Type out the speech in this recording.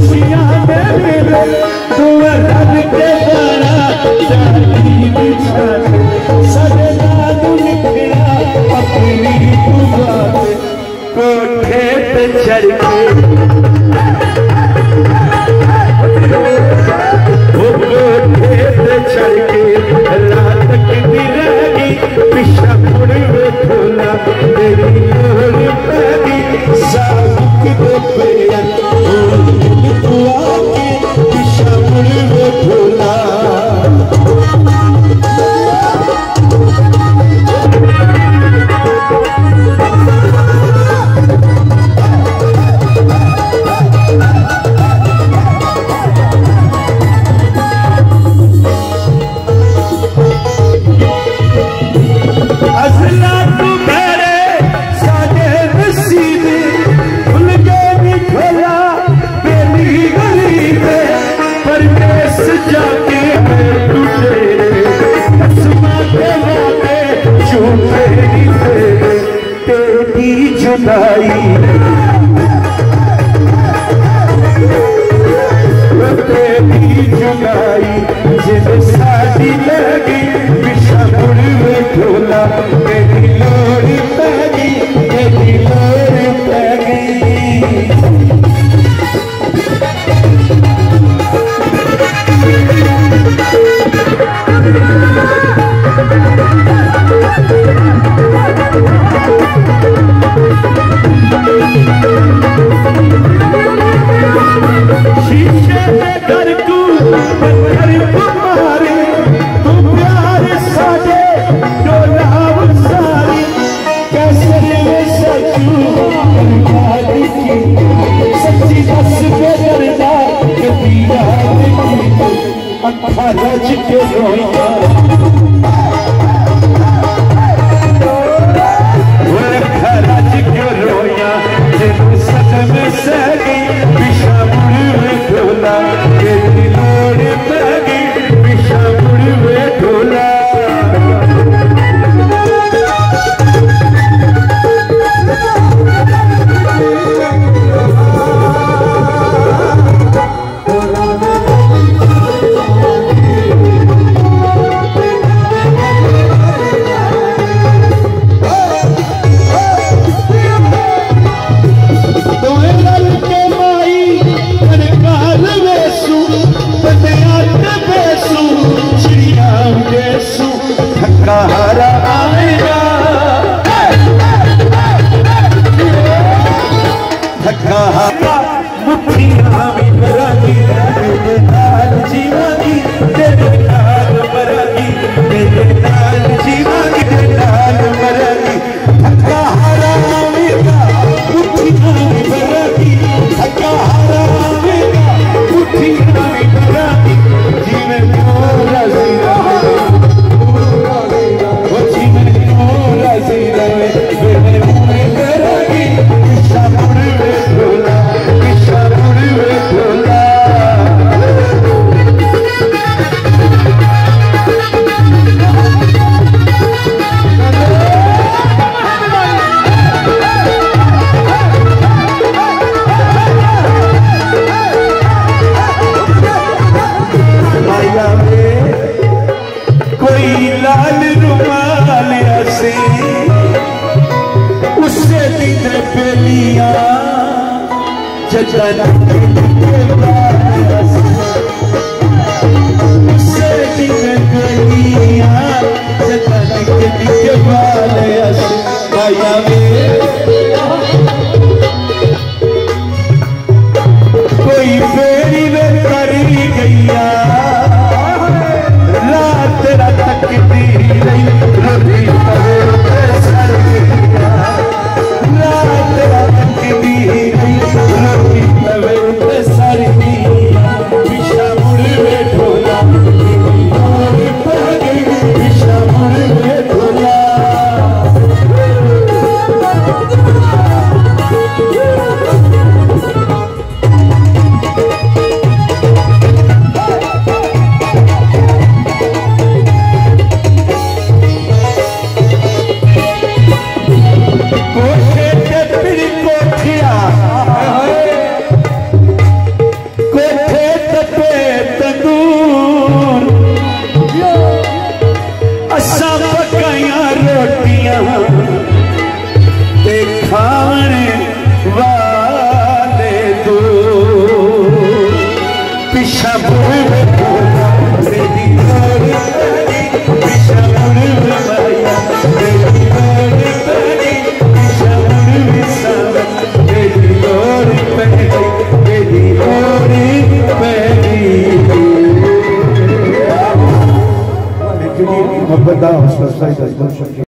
खुशियां दे मेरे दुआ रब के बड़ा चाली बिछाने सदे नाल निकला अपनी दुआ कोठे पे चढ़ के चढ़ के रात की रहेगी पिछा मुड़ खोला तेरी लोर पैगी साबुक दे पिछा मुड़ खोला जुदाई तेरी जुदाई जिद साड़ी लगी पिछा मुड़ खोला तेरी लोर पैगी तेरी लोर पैगी शीशे में कर तू पत्थर मारे तू प्यार साजे डोलाव सारी कैसे सचू सच्ची बस पे डरदा कभी याद की अखा रज के रोया अखा रज के रोया तेरू सदम सगी पिछा मुड़ खोला तेरी लोर पैगी पिछा मुड़ खोला हरा आएगा धक्का हरा मुट्ठियां भी भरागी तेरे नाल जीवागी तेरे नाल मरागी तेरे नाल जीवागी तेरे नाल मरागी धक्का हरा आएगा मुट्ठियां भी भरागी धक्का हरा आएगा मुट्ठियां भी भरागी जीवन मोरा जीरा जतन के